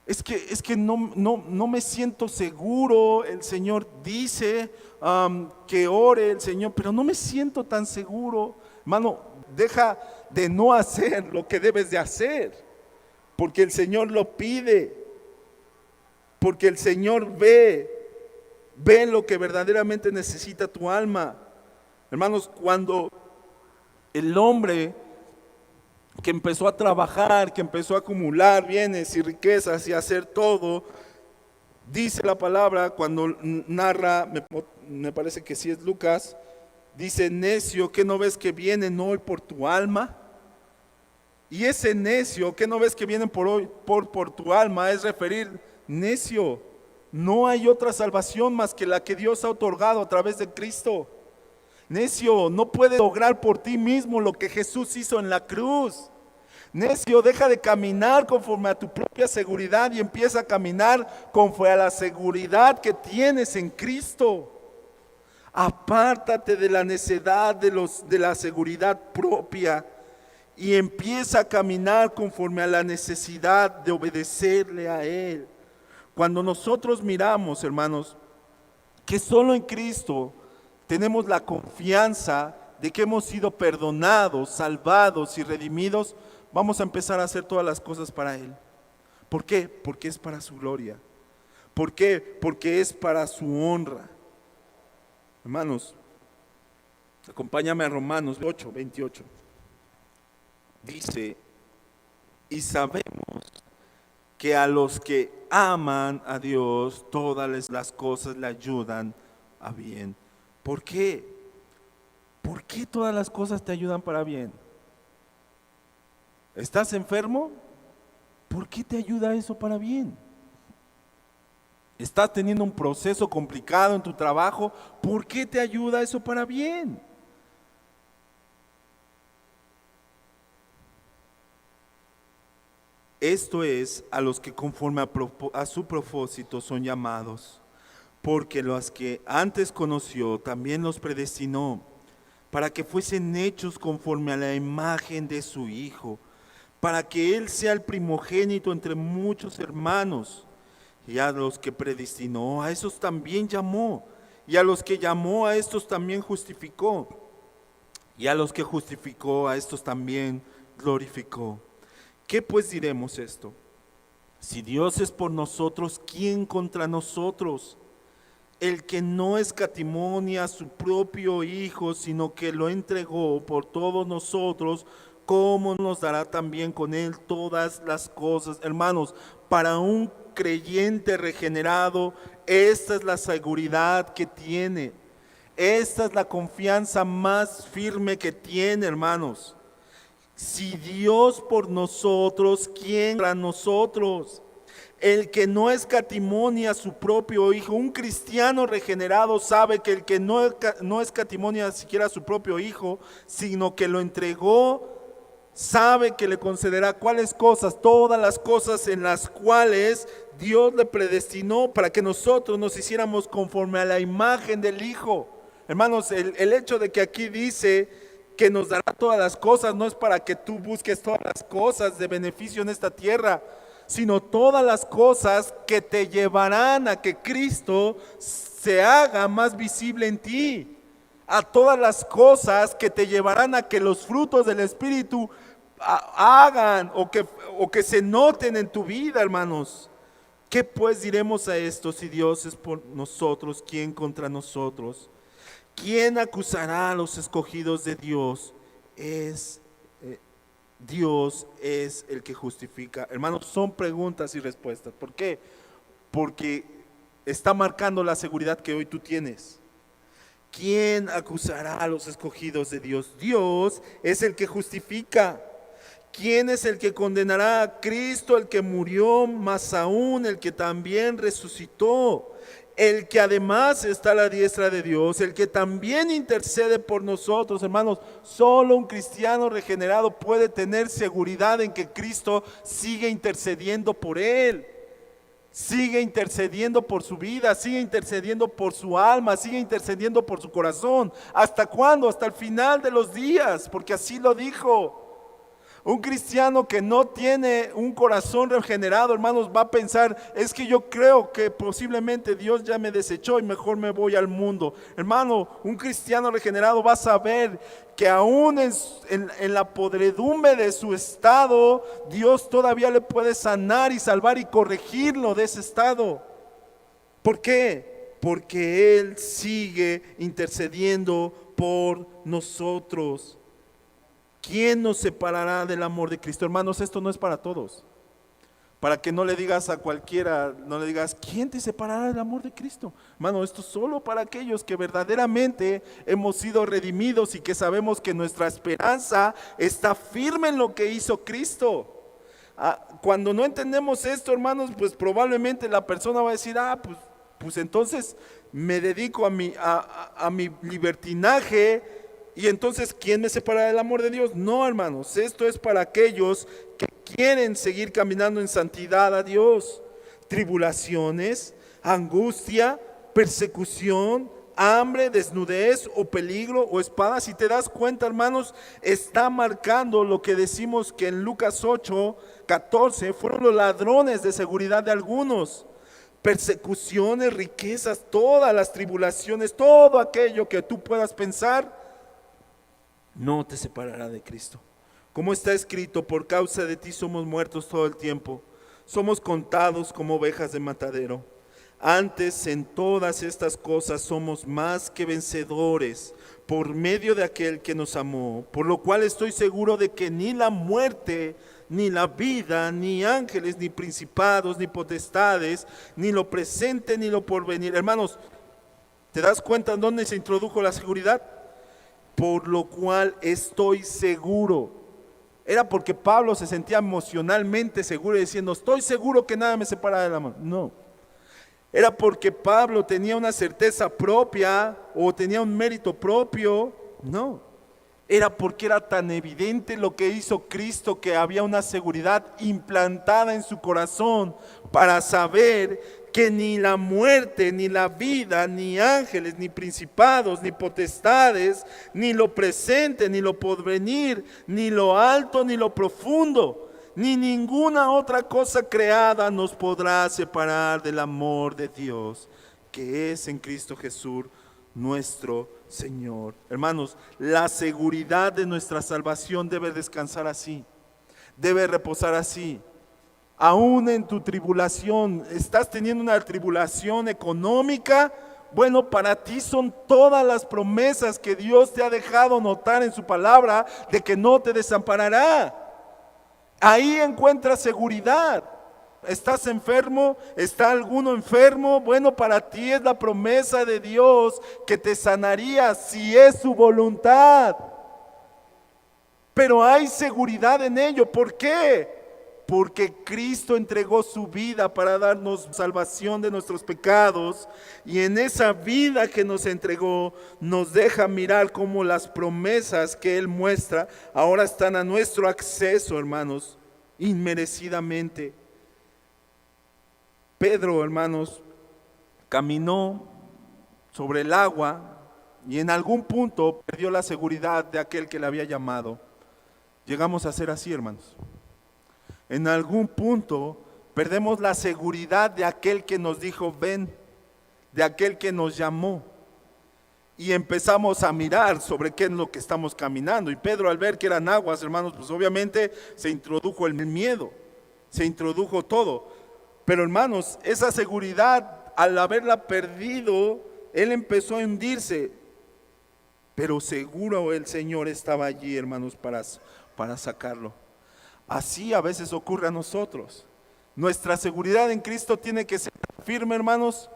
Es que no me siento seguro. El Señor dice que ore el Señor, pero no me siento tan seguro. Hermano, deja de no hacer lo que debes de hacer, porque el Señor lo pide, porque el Señor ve lo que verdaderamente necesita tu alma. Hermanos, cuando el hombre que empezó a trabajar, que empezó a acumular bienes y riquezas y a hacer todo, dice la palabra cuando narra, me parece que sí es Lucas, dice: necio, ¿qué no ves que vienen hoy por tu alma? Y ese necio, ¿qué no ves que vienen por hoy por tu alma? Es referir, necio, no hay otra salvación más que la que Dios ha otorgado a través de Cristo. Necio, no puedes lograr por ti mismo lo que Jesús hizo en la cruz. Necio, deja de caminar conforme a tu propia seguridad y empieza a caminar conforme a la seguridad que tienes en Cristo. Apártate de la necedad de la seguridad propia y empieza a caminar conforme a la necesidad de obedecerle a Él. Cuando nosotros miramos, hermanos, que solo en Cristo tenemos la confianza de que hemos sido perdonados, salvados y redimidos, vamos a empezar a hacer todas las cosas para Él. ¿Por qué? Porque es para su gloria. ¿Por qué? Porque es para su honra. Hermanos, acompáñame a Romanos 8:28. Dice: y sabemos que a los que aman a Dios, todas las cosas le ayudan a bien. ¿Por qué? ¿Por qué todas las cosas te ayudan para bien? ¿Estás enfermo? ¿Por qué te ayuda eso para bien? ¿Estás teniendo un proceso complicado en tu trabajo? ¿Por qué te ayuda eso para bien? Esto es a los que conforme a su propósito son llamados, porque los que antes conoció también los predestinó para que fuesen hechos conforme a la imagen de su Hijo, para que Él sea el primogénito entre muchos hermanos. Y a los que predestinó, a esos también llamó, y a los que llamó, a estos también justificó, y a los que justificó, a estos también glorificó. ¿Qué pues diremos esto? Si Dios es por nosotros, ¿quién contra nosotros? El que no escatimó ni a su propio Hijo, sino que lo entregó por todos nosotros, ¿cómo nos dará también con Él todas las cosas? Hermanos, para un creyente regenerado, esta es la seguridad que tiene. Esta es la confianza más firme que tiene, hermanos. Si Dios por nosotros, ¿quién contra nosotros? El que no escatimó ni a su propio Hijo. Un cristiano regenerado sabe que el que no escatimó ni a siquiera a su propio Hijo, sino que lo entregó, sabe que le concederá ¿cuáles cosas? Todas las cosas en las cuales Dios le predestinó para que nosotros nos hiciéramos conforme a la imagen del Hijo. Hermanos, el hecho de que aquí dice que nos dará todas las cosas no es para que tú busques todas las cosas de beneficio en esta tierra, sino todas las cosas que te llevarán a que Cristo se haga más visible en ti, a todas las cosas que te llevarán a que los frutos del Espíritu hagan o que se noten en tu vida, hermanos. ¿Qué pues diremos a esto? Si Dios es por nosotros, ¿quién contra nosotros? ¿Quién acusará a los escogidos de Dios? Dios es el que justifica. Hermanos, son preguntas y respuestas. ¿Por qué? Porque está marcando la seguridad que hoy tú tienes. ¿Quién acusará a los escogidos de Dios? Dios es el que justifica. ¿Quién es el que condenará? A Cristo, el que murió, más aún el que también resucitó, el que además está a la diestra de Dios, el que también intercede por nosotros. Hermanos, solo un cristiano regenerado puede tener seguridad en que Cristo sigue intercediendo por él. Sigue intercediendo por su vida, sigue intercediendo por su alma, sigue intercediendo por su corazón. ¿Hasta cuándo? Hasta el final de los días, porque así lo dijo. Un cristiano que no tiene un corazón regenerado, hermanos, va a pensar, es que yo creo que posiblemente Dios ya me desechó y mejor me voy al mundo. Hermano, un cristiano regenerado va a saber que aún en la podredumbre de su estado, Dios todavía le puede sanar y salvar y corregirlo de ese estado. ¿Por qué? Porque Él sigue intercediendo por nosotros. ¿Quién nos separará del amor de Cristo? Hermanos, esto no es para todos. Para que no le digas a cualquiera, no le digas, ¿quién te separará del amor de Cristo? Hermano, esto es solo para aquellos que verdaderamente hemos sido redimidos y que sabemos que nuestra esperanza está firme en lo que hizo Cristo. Cuando no entendemos esto, hermanos, pues probablemente la persona va a decir, pues entonces me dedico a mi libertinaje. Y entonces, ¿quién me separa del amor de Dios? No, hermanos, esto es para aquellos que quieren seguir caminando en santidad a Dios. Tribulaciones, angustia, persecución, hambre, desnudez o peligro o espada. Si te das cuenta, hermanos, está marcando lo que decimos que en Lucas 8:14 fueron los ladrones de seguridad de algunos. Persecuciones, riquezas, todas las tribulaciones, todo aquello que tú puedas pensar, no te separará de Cristo. Como está escrito, por causa de ti somos muertos todo el tiempo, somos contados como ovejas de matadero. Antes, en todas estas cosas somos más que vencedores por medio de aquel que nos amó, por lo cual estoy seguro de que ni la muerte, ni la vida, ni ángeles, ni principados, ni potestades, ni lo presente, ni lo porvenir. Hermanos, ¿te das cuenta en dónde se introdujo la seguridad? Por lo cual estoy seguro. Era porque Pablo se sentía emocionalmente seguro diciendo, estoy seguro que nada me separa del amor. No. Era porque Pablo tenía una certeza propia o tenía un mérito propio. No. Era porque era tan evidente lo que hizo Cristo que había una seguridad implantada en su corazón para saber que ni la muerte, ni la vida, ni ángeles, ni principados, ni potestades, ni lo presente, ni lo porvenir, ni lo alto, ni lo profundo, ni ninguna otra cosa creada nos podrá separar del amor de Dios, que es en Cristo Jesús, nuestro Señor. Hermanos, la seguridad de nuestra salvación debe descansar así, debe reposar así. Aún en tu tribulación, estás teniendo una tribulación económica, bueno, para ti son todas las promesas que Dios te ha dejado notar en su palabra de que no te desamparará. Ahí encuentras seguridad. ¿Estás enfermo? ¿Está alguno enfermo? Bueno, para ti es la promesa de Dios que te sanaría si es su voluntad. Pero hay seguridad en ello. ¿Por qué? Porque Cristo entregó su vida para darnos salvación de nuestros pecados, y en esa vida que nos entregó nos deja mirar cómo las promesas que Él muestra ahora están a nuestro acceso, hermanos, inmerecidamente. Pedro, hermanos, caminó sobre el agua y en algún punto perdió la seguridad de aquel que le había llamado. Llegamos a ser así, hermanos. En algún punto perdemos la seguridad de aquel que nos dijo ven, de aquel que nos llamó, y empezamos a mirar sobre qué es lo que estamos caminando. Y Pedro, al ver que eran aguas, hermanos, pues obviamente se introdujo el miedo, se introdujo todo. Pero hermanos, esa seguridad, al haberla perdido, él empezó a hundirse. Pero seguro el Señor estaba allí, hermanos, para sacarlo. Así a veces ocurre a nosotros. Nuestra seguridad en Cristo tiene que ser firme, hermanos,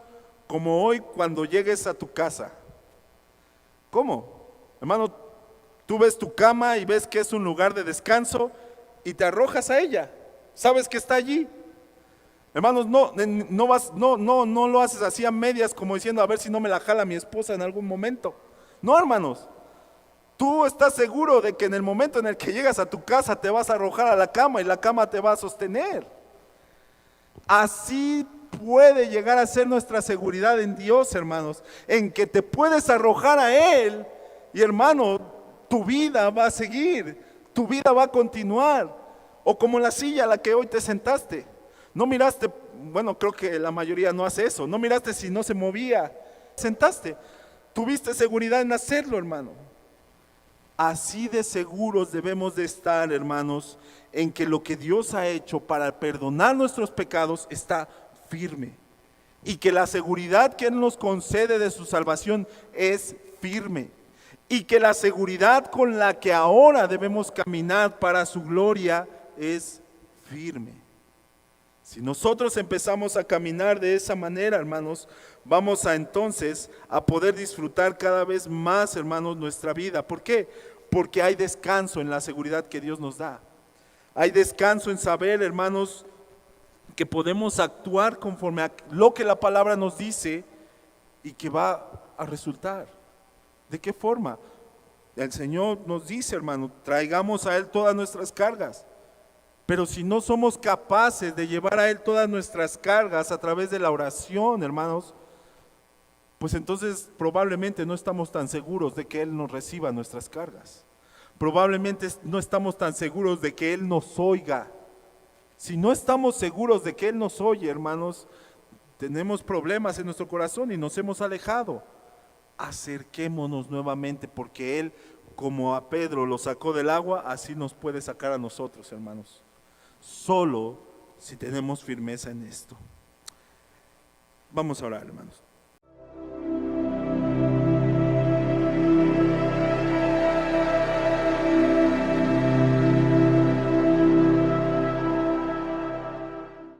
como hoy cuando llegues a tu casa. ¿Cómo? Hermano, tú ves tu cama y ves que es un lugar de descanso y te arrojas a ella. Sabes que está allí. Hermanos, no lo haces así a medias como diciendo a ver si no me la jala mi esposa en algún momento. No, hermanos. Tú estás seguro de que en el momento en el que llegas a tu casa te vas a arrojar a la cama y la cama te va a sostener. Así puede llegar a ser nuestra seguridad en Dios, hermanos, en que te puedes arrojar a Él y, hermano, tu vida va a seguir, tu vida va a continuar. O como la silla a la que hoy te sentaste, no miraste, bueno, creo que la mayoría no hace eso, no miraste si no se movía, sentaste, tuviste seguridad en hacerlo, hermano. Así de seguros debemos de estar, hermanos, en que lo que Dios ha hecho para perdonar nuestros pecados está firme. Y que la seguridad que Él nos concede de su salvación es firme. Y que la seguridad con la que ahora debemos caminar para su gloria es firme. Si nosotros empezamos a caminar de esa manera, hermanos, vamos a entonces a poder disfrutar cada vez más, hermanos, nuestra vida. ¿Por qué? Porque hay descanso en la seguridad que Dios nos da. Hay descanso en saber, hermanos, que podemos actuar conforme a lo que la palabra nos dice y que va a resultar. ¿De qué forma? El Señor nos dice, hermano, traigamos a Él todas nuestras cargas. Pero si no somos capaces de llevar a Él todas nuestras cargas a través de la oración, hermanos, pues entonces probablemente no estamos tan seguros de que Él nos reciba nuestras cargas. Probablemente no estamos tan seguros de que Él nos oiga. Si no estamos seguros de que Él nos oye, hermanos, tenemos problemas en nuestro corazón y nos hemos alejado. Acerquémonos nuevamente, porque Él, como a Pedro lo sacó del agua, así nos puede sacar a nosotros, hermanos. Solo si tenemos firmeza en esto. Vamos a orar, hermanos.